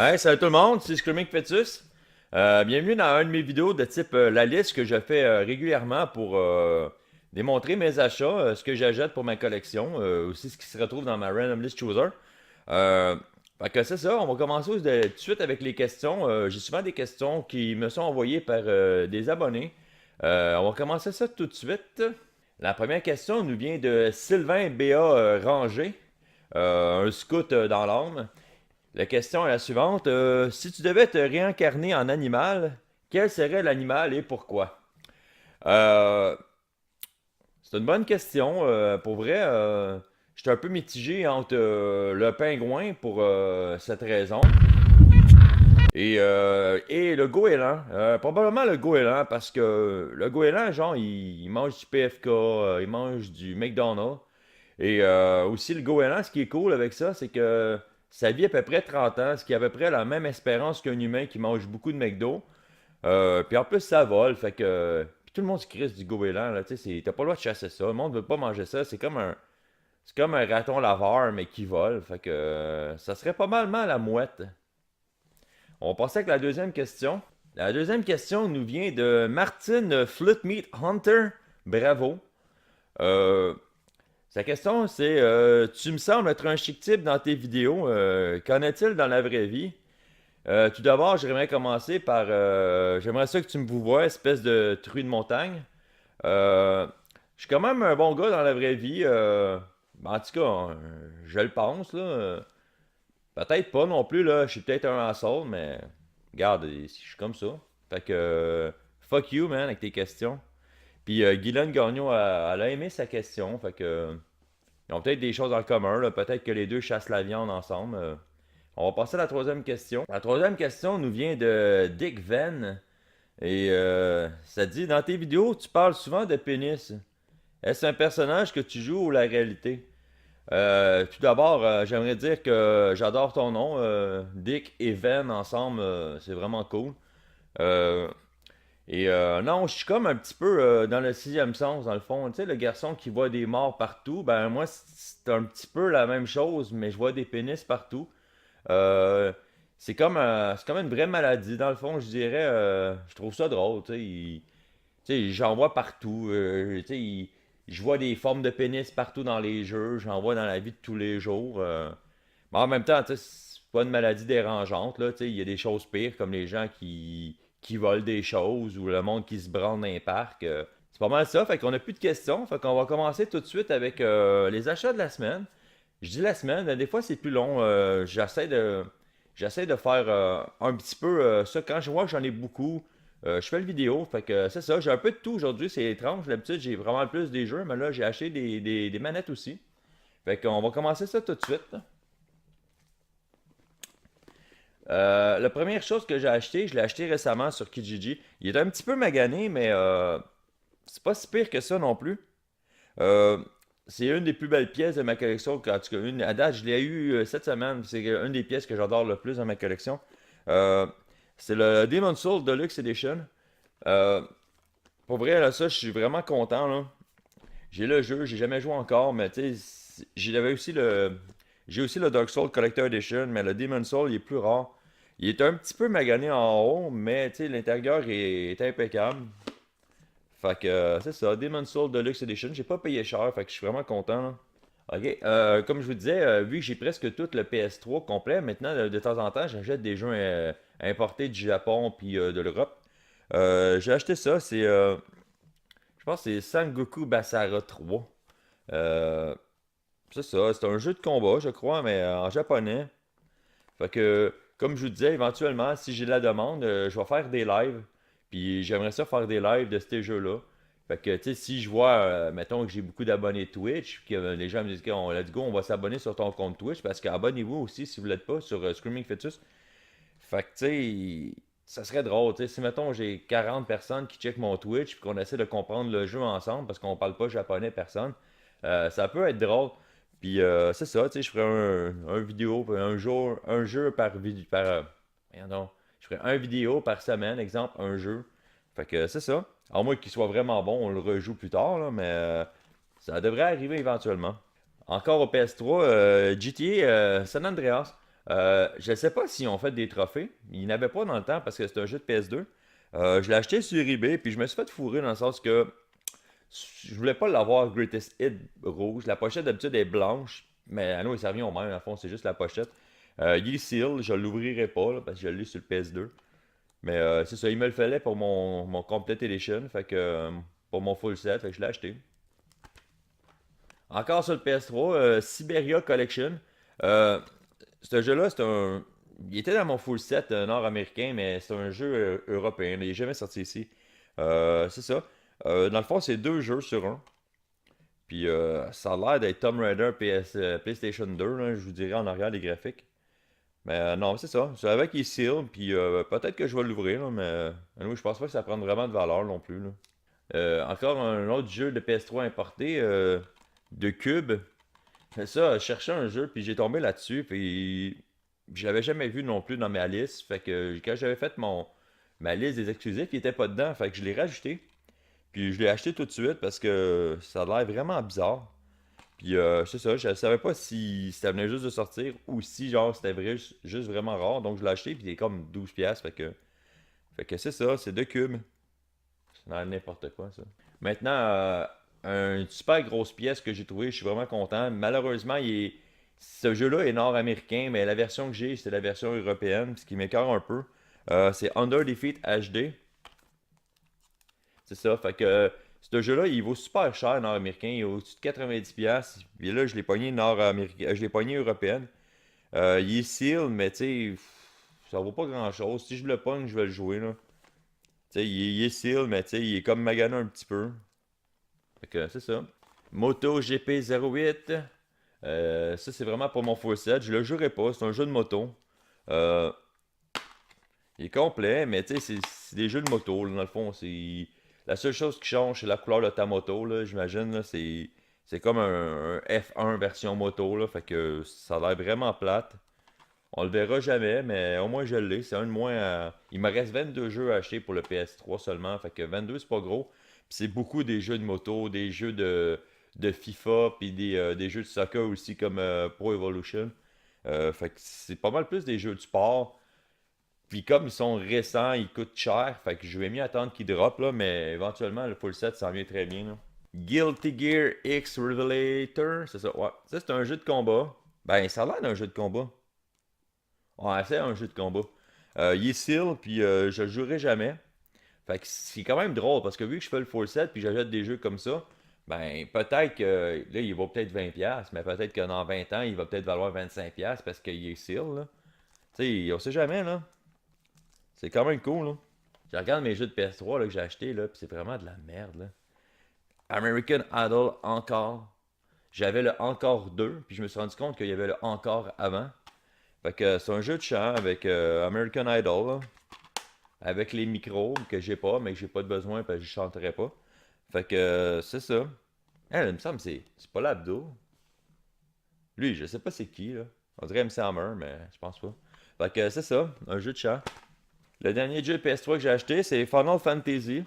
Hey, salut tout le monde, c'est Screaming Fetus. Bienvenue dans un de mes vidéos de type la liste que je fais régulièrement pour démontrer mes achats, ce que j'achète pour ma collection, aussi ce qui se retrouve dans ma Random List Chooser. Euh, Fait que c'est ça, on va commencer tout de suite avec les questions. J'ai souvent des questions qui me sont envoyées par des abonnés. On va commencer ça tout de suite. La première question nous vient de Sylvain B.A. Ranger, un scout dans l'âme. La question est la suivante. Si tu devais te réincarner en animal, quel serait l'animal et pourquoi? Euh, c'est une bonne question. Pour vrai, j'étais un peu mitigé entre le pingouin pour cette raison et le goéland. Probablement le goéland parce que le goéland, genre, il mange du PFK, il mange du McDonald's. Et aussi, le goéland, ce qui est cool avec ça, c'est que ça vit à peu près 30 ans, ce qui est à peu près la même espérance qu'un humain qui mange beaucoup de McDo. Puis en plus, ça vole, fait que. Puis tout le monde se crisse du goéland, là, tu sais, t'as pas le droit de chasser ça. Le monde veut pas manger ça. C'est comme un raton laveur, mais qui vole. Fait que ça serait pas mal la mouette. On va passer avec la deuxième question. La deuxième question nous vient de Martin Flutmeat Hunter. Bravo. Euh, Sa question, c'est tu me sembles être un chic type dans tes vidéos. Qu'en est-il dans la vraie vie? Tout d'abord, j'aimerais commencer par. J'aimerais ça que tu me vous vois, espèce de truie de montagne. Euh, je suis quand même un bon gars dans la vraie vie. En tout cas, je le pense, là. Peut-être pas non plus, là. Je suis peut-être un asshole, mais. Regarde, je suis comme ça. Fait que. Fuck you, man, avec tes questions. Puis Guylaine Gagnon, elle a aimé sa question. Fait que. Ils ont peut-être des choses en commun, là. Peut-être que les deux chassent la viande ensemble. On va passer à la troisième question. La troisième question nous vient de Dick Venn. Et ça dit, dans tes vidéos, tu parles souvent de pénis. Est-ce un personnage que tu joues ou la réalité? Tout d'abord, j'aimerais dire que j'adore ton nom. Dick et Venn ensemble, c'est vraiment cool. Euh, non, je suis comme un petit peu dans le sixième sens, dans le fond. Tu sais, le garçon qui voit des morts partout, ben moi, c'est un petit peu la même chose, mais je vois des pénis partout. Euh, c'est comme une vraie maladie, dans le fond, je dirais. Je trouve ça drôle, tu sais. Tu sais, j'en vois partout. Tu sais, je vois des formes de pénis partout dans les jeux, j'en vois dans la vie de tous les jours. Mais en même temps, tu sais, c'est pas une maladie dérangeante, là. Tu sais, il y a des choses pires, comme les gens qui volent des choses ou le monde qui se branle dans les parcs. C'est pas mal ça, fait qu'on a plus de questions. Fait qu'on va commencer tout de suite avec les achats de la semaine. Je dis la semaine, des fois c'est plus long. J'essaie de faire un petit peu ça. Quand je vois que j'en ai beaucoup, je fais le vidéo. Fait que c'est ça. J'ai un peu de tout aujourd'hui. C'est étrange. D'habitude, j'ai vraiment plus des jeux, mais là, j'ai acheté des manettes aussi. Fait qu'on va commencer ça tout de suite. La première chose que j'ai acheté, je l'ai acheté récemment sur Kijiji. Il est un petit peu magané, mais c'est pas si pire que ça non plus. Euh, c'est une des plus belles pièces de ma collection. En tout cas, à date, je l'ai eu cette semaine. C'est une des pièces que j'adore le plus dans ma collection. Euh, c'est le Demon's Soul Deluxe Edition. Euh, pour vrai, là, ça, je suis vraiment content, là. J'ai le jeu, j'ai jamais joué encore, mais tu sais, j'ai aussi le Dark Souls Collector Edition, mais le Demon's Soul, il est plus rare. Il est un petit peu magané en haut, mais tu sais, l'intérieur est impeccable. Fait que c'est ça, Demon's Soul Deluxe Edition. J'ai pas payé cher, fait que je suis vraiment content, là. Ok, comme je vous disais, vu que j'ai presque tout le PS3 complet, maintenant de temps en temps, j'achète des jeux importés du Japon puis de l'Europe. J'ai acheté ça, je pense que c'est Sangoku Basara 3. Euh, c'est ça, c'est un jeu de combat, je crois, mais en japonais. Fait que, comme je vous disais, éventuellement, si j'ai la demande, je vais faire des lives. Puis j'aimerais ça faire des lives de ces jeux-là. Fait que, tu sais, si je vois, mettons que j'ai beaucoup d'abonnés Twitch, que les gens me disent, let's go, on va s'abonner sur ton compte Twitch, parce qu'abonnez-vous aussi si vous l'êtes pas sur Screaming Fetus. Fait que, tu sais, ça serait drôle, tu sais, si mettons j'ai 40 personnes qui checkent mon Twitch, puis qu'on essaie de comprendre le jeu ensemble, parce qu'on parle pas japonais personne, ça peut être drôle. Puis c'est ça, tu sais, je ferais un vidéo, un jour, un jeu par vidéo, voyons donc. Je ferais un vidéo par semaine, exemple, un jeu. Fait que c'est ça. À moins qu'il soit vraiment bon, on le rejoue plus tard, là, mais ça devrait arriver éventuellement. Encore au PS3, GTA San Andreas. Je sais pas s'ils ont fait des trophées. Ils n'avaient pas dans le temps parce que c'est un jeu de PS2. Je l'ai acheté sur eBay, puis je me suis fait fourrer dans le sens que je voulais pas l'avoir Greatest Hit rouge. La pochette d'habitude est blanche, mais à nous, ça revient au même. À fond, c'est juste la pochette. Il est seal, je l'ouvrirai pas là, parce que je l'ai sur le PS2. Mais c'est ça, il me le fallait pour mon Complete Edition, fait que pour mon full set, fait que je l'ai acheté. Encore sur le PS3, Siberia Collection. Euh, Ce jeu-là, c'est un. Il était dans mon full set nord-américain, mais c'est un jeu européen. Il n'est jamais sorti ici. C'est ça. Dans le fond, c'est deux jeux sur un. Puis ça a l'air d'être Tomb Raider PlayStation 2, là, je vous dirais en arrière des graphiques. Mais non, c'est ça. C'est avec qu'il seal, puis peut-être que je vais l'ouvrir, là, mais je pense pas que ça prenne vraiment de valeur non plus, là. Encore un autre jeu de PS3 importé, de Cube. C'est ça, je cherchais un jeu, puis j'ai tombé là-dessus, puis je l'avais jamais vu non plus dans ma liste. Fait que quand j'avais fait ma liste des exclusifs, il était pas dedans, fait que je l'ai rajouté. Puis je l'ai acheté tout de suite parce que ça a l'air vraiment bizarre. Puis c'est ça, je savais pas si ça venait juste de sortir ou si genre c'était vrai, juste vraiment rare. Donc je l'ai acheté, puis il est comme 12$, fait que c'est ça, c'est deux cubes. C'est n'importe quoi ça. Maintenant, une super grosse pièce que j'ai trouvée, je suis vraiment content. Malheureusement, ce jeu-là est nord-américain, mais la version que j'ai, c'est la version européenne, ce qui m'écœure un peu. C'est Under Defeat HD. C'est ça, fait que ce jeu-là, il vaut super cher nord-américain, il est au-dessus de 90$. Puis là, je l'ai pogné nord-américain, je l'ai pogné européenne. Il est seal, mais tu sais, ça vaut pas grand-chose. Si je le pogne, je vais le jouer là. Tu sais, il est seal, mais tu sais, il est comme magané un petit peu. Fait que c'est ça. Moto GP08. Ça, c'est vraiment pour mon full set. Je le jouerai pas, c'est un jeu de moto. Euh, il est complet, mais tu sais, c'est des jeux de moto, là, dans le fond. La seule chose qui change, c'est la couleur de ta moto, là, j'imagine. Là, c'est comme un F1 version moto, là, fait que ça a l'air vraiment plate. On le verra jamais, mais au moins je l'ai. C'est un de moins. Il me reste 22 jeux à acheter pour le PS3 seulement. Fait que 22, c'est pas gros. Puis c'est beaucoup des jeux de moto, des jeux de FIFA, puis des jeux de soccer aussi comme Pro Evolution. Fait que c'est pas mal plus des jeux de sport. Puis comme ils sont récents, ils coûtent cher. Fait que je vais mieux attendre qu'ils drop là, mais éventuellement le full set s'en vient très bien là. Guilty Gear X Revelator, c'est ça, ouais. Ça c'est un jeu de combat. Ben ça a l'air d'un jeu de combat. Ouais, c'est un jeu de combat. Il est seal, puis je le jouerai jamais. Fait que c'est quand même drôle, parce que vu que je fais le full set, puis j'achète des jeux comme ça, ben peut-être que là, il vaut peut-être 20$, mais peut-être que dans 20 ans, il va peut-être valoir 25$ parce qu'il est seal, là. Tu sais, on sait jamais, là. C'est quand même cool, là. Je regarde mes jeux de PS3 là, que j'ai achetés, là, puis c'est vraiment de la merde, là. American Idol encore. J'avais le encore 2, puis je me suis rendu compte qu'il y avait le encore avant. Fait que c'est un jeu de chant avec American Idol, là, avec les micros que j'ai pas, mais que j'ai pas de besoin parce que je chanterai pas. Fait que c'est ça. Il me semble que c'est pas l'Abdo. Lui, je sais pas c'est qui, là. On dirait MC Hammer, mais je pense pas. Fait que c'est ça, un jeu de chant. Le dernier jeu PS3 que j'ai acheté, c'est Final Fantasy,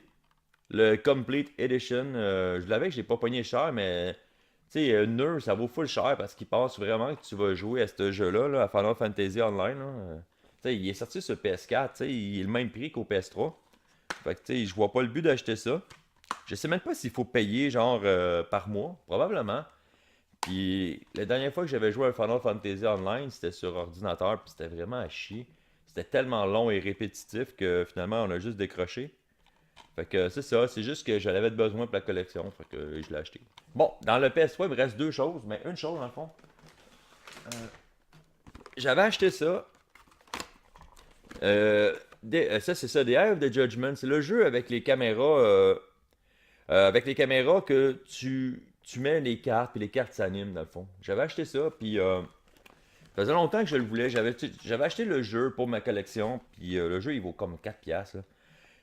le Complete Edition. Je l'avais que j'ai pas pogné cher, mais tu sais, Neur, ça vaut full cher parce qu'il pense vraiment que tu vas jouer à ce jeu-là, là, à Final Fantasy Online, là. Tu sais, il est sorti sur PS4, tu sais, il est le même prix qu'au PS3. Fait que tu sais, je vois pas le but d'acheter ça. Je sais même pas s'il faut payer genre par mois, probablement. Puis la dernière fois que j'avais joué à Final Fantasy Online, c'était sur ordinateur, puis c'était vraiment à chier. C'était tellement long et répétitif que finalement on a juste décroché. Fait que c'est ça, c'est juste que j'en avais besoin pour la collection, fait que je l'ai acheté. Bon, dans le PS3, il me reste deux choses, mais une chose dans le fond. J'avais acheté ça. Ça, c'est ça, The Eye of the Judgment. C'est le jeu avec les caméras que tu mets les cartes, puis les cartes s'animent dans le fond. J'avais acheté ça, puis ça faisait longtemps que je le voulais. J'avais acheté le jeu pour ma collection, puis le jeu il vaut comme 4$, là.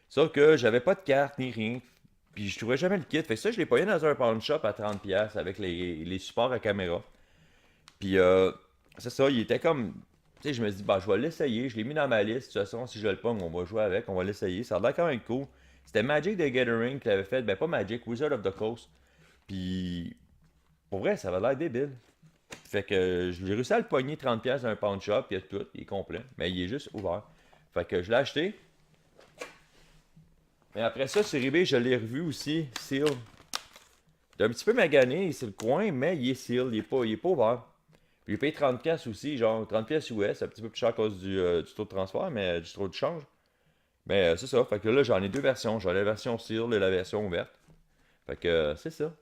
Sauf que j'avais pas de carte ni rien. Puis je trouvais jamais le kit. Fait que ça, je l'ai payé dans un pawn shop à 30$ avec les supports à caméra. Puis c'est ça, il était comme. Tu sais, je me suis dit, bah, je vais l'essayer. Je l'ai mis dans ma liste. De toute façon, si je le pogne, on va jouer avec, on va l'essayer. Ça a l'air quand même cool. C'était Magic the Gathering qui l'avait fait. Ben, pas Magic, Wizard of the Coast. Puis, pour vrai, ça avait l'air débile. Fait que j'ai réussi à le pogner 30$ d'un pawn shop, il y a tout, il est complet. Mais il est juste ouvert. Fait que je l'ai acheté. Mais après ça, sur eBay, je l'ai revu aussi, seal. Il est un petit peu magané, c'est le coin, mais il est seal, il est pas ouvert. Puis j'ai payé 30$ aussi, genre 30$ US, un petit peu plus cher à cause du taux de transfert, mais du taux de change. Mais c'est ça, fait que là j'en ai deux versions, j'ai la version seal et la version ouverte. Fait que c'est ça.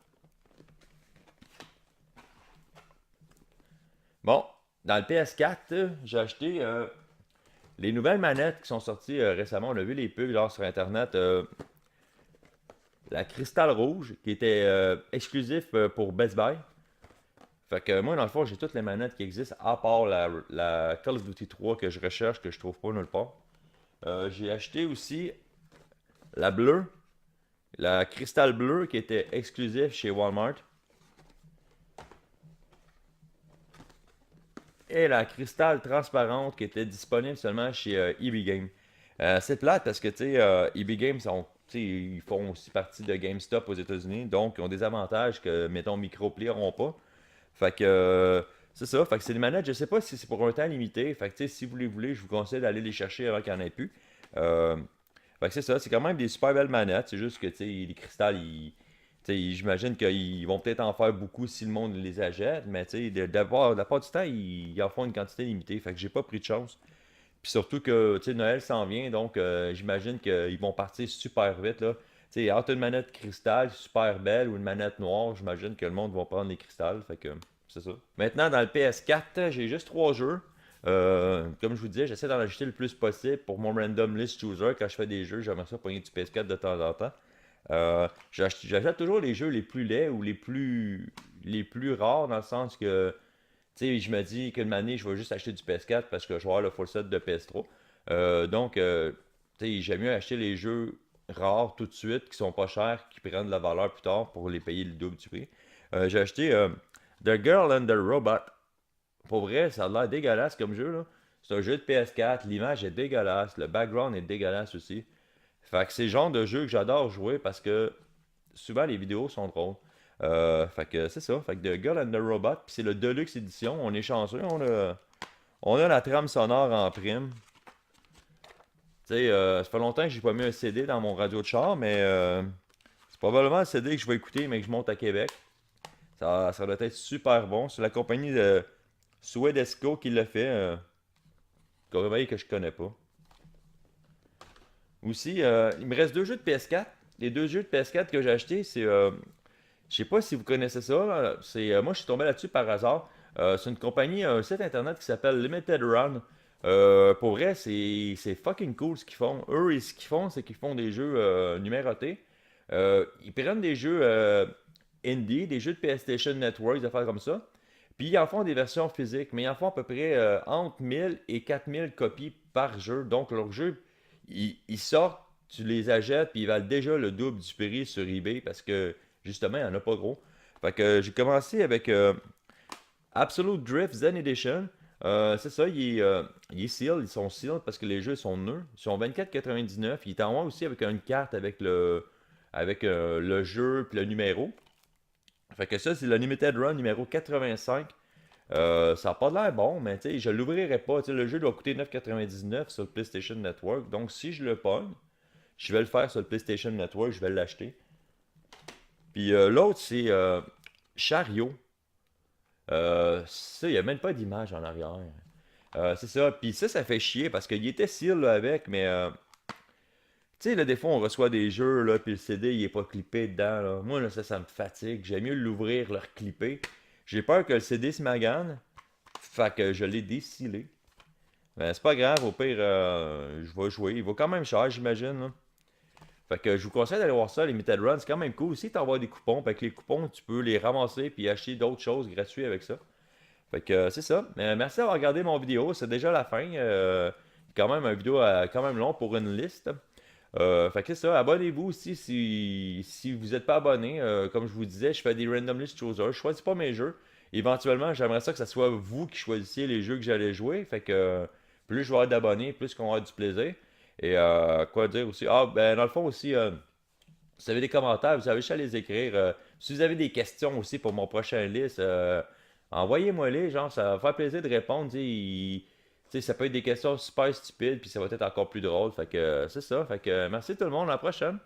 Bon, dans le PS4, j'ai acheté les nouvelles manettes qui sont sorties récemment. On a vu les pubs genre sur internet. La Cristal Rouge qui était exclusif pour Best Buy. Fait que moi, dans le fond, j'ai toutes les manettes qui existent, à part la Call of Duty 3 que je recherche, que je trouve pas nulle part. J'ai acheté aussi la bleue, la cristal bleue qui était exclusive chez Walmart. Et la cristal transparente qui était disponible seulement chez EB Games. C'est plate parce que, tu sais, EB Games, ils font aussi partie de GameStop aux États-Unis, donc ils ont des avantages que, mettons, Microplay n'auront pas. Fait que c'est ça. Fait que c'est des manettes, je sais pas si c'est pour un temps limité. Fait que tu sais, si vous les voulez, je vous conseille d'aller les chercher avant qu'il n'y en ait plus. Euh, Fait que c'est ça, c'est quand même des super belles manettes. C'est juste que tu sais, les cristals, j'imagine qu'ils vont peut-être en faire beaucoup si le monde les achète. Mais tu sais, de la part du temps, ils en font une quantité limitée. Fait que j'ai pas pris de chance. Puis surtout que tu sais, Noël s'en vient, donc j'imagine qu'ils vont partir super vite là. Tu sais, entre une manette cristal super belle ou une manette noire, j'imagine que le monde va prendre les cristals. Fait que c'est ça. Maintenant, dans le PS4, j'ai juste trois jeux. Comme je vous disais, j'essaie d'en acheter le plus possible pour mon random list chooser. Quand je fais des jeux, j'aimerais ça pogner du PS4 de temps en temps. J'achète toujours les jeux les plus laids ou les plus rares dans le sens que tu sais, je me dis qu'une année, je vais juste acheter du PS4 parce que je vais avoir le full set de PS3. Donc, tu sais, j'aime mieux acheter les jeux rares tout de suite, qui sont pas chers, qui prennent de la valeur plus tard pour les payer le double du prix. J'ai acheté The Girl and the Robot. Pour vrai, ça a l'air dégueulasse comme jeu, là. C'est un jeu de PS4, l'image est dégueulasse, le background est dégueulasse aussi. Fait que c'est le genre de jeu que j'adore jouer parce que souvent les vidéos sont drôles. Fait que c'est ça. Fait que The Girl and the Robot, puis c'est le Deluxe Edition. On est chanceux, on a la trame sonore en prime. Tu sais, ça fait longtemps que j'ai pas mis un CD dans mon radio de char, mais c'est probablement un CD que je vais écouter, mais que je monte à Québec. Ça doit être super bon. C'est la compagnie de Suedesco qui l'a fait. Compagnie que je connais pas. Aussi, il me reste deux jeux de PS4. Les deux jeux de PS4 que j'ai achetés, c'est je sais pas si vous connaissez ça. Là. Moi, je suis tombé là-dessus par hasard. C'est une compagnie, un site internet qui s'appelle Limited Run. Pour vrai, c'est fucking cool ce qu'ils font. Eux, ce qu'ils font, c'est qu'ils font des jeux numérotés. Ils prennent des jeux indie, des jeux de PlayStation Network, des affaires comme ça. Puis ils en font des versions physiques, mais ils en font à peu près entre 1000 et 4000 copies par jeu. Donc leurs jeux, ils sortent, tu les achètes, puis ils valent déjà le double du prix sur eBay parce que justement, il n'y en a pas gros. Fait que j'ai commencé avec Absolute Drift Zen Edition. C'est ça, il est sealed, ils sont sealed parce que les jeux sont neufs. Ils sont 24,99. Il est en haut aussi avec une carte avec le jeu puis le numéro. Fait que ça, c'est le Limited Run numéro 85. Ça n'a pas l'air bon, mais tu sais, je l'ouvrirai pas. Tu sais, le jeu doit coûter 9,99 sur le PlayStation Network. Donc si je le pogne, je vais le faire sur le PlayStation Network, je vais l'acheter. Puis l'autre, c'est Chariot. Ça, il n'y a même pas d'image en arrière. C'est ça. Puis ça fait chier parce qu'il était seal là, avec, mais tu sais, là, des fois, on reçoit des jeux, là, puis le CD, il est pas clippé dedans, là. Moi, là, ça me fatigue. J'aime mieux l'ouvrir, le reclipper. J'ai peur que le CD se magane. Fait que je l'ai décilé. Mais c'est pas grave, au pire, je vais jouer. Il vaut quand même cher, j'imagine, là. Fait que je vous conseille d'aller voir ça, les Limited Run, c'est quand même cool. Si t'envoies des coupons, avec les coupons, tu peux les ramasser puis acheter d'autres choses gratuites avec ça. Fait que c'est ça. Merci d'avoir regardé mon vidéo, c'est déjà la fin. Quand même, une vidéo quand même long pour une liste. Fait que c'est ça, abonnez-vous aussi si vous n'êtes pas abonné. Comme je vous disais, je fais des random list choosers. Je choisis pas mes jeux. Éventuellement, j'aimerais ça que ce soit vous qui choisissiez les jeux que j'allais jouer. Fait que plus je vais avoir d'abonnés, plus qu'on va avoir du plaisir. Et quoi dire aussi? Ah, ben dans le fond aussi, si vous avez des commentaires, vous avez juste à les écrire. Si vous avez des questions aussi pour mon prochain liste, envoyez-moi-les, genre, ça va faire plaisir de répondre. Tu sais, ça peut être des questions super stupides, puis ça va être encore plus drôle. Fait que c'est ça. Fait que merci tout le monde, à la prochaine.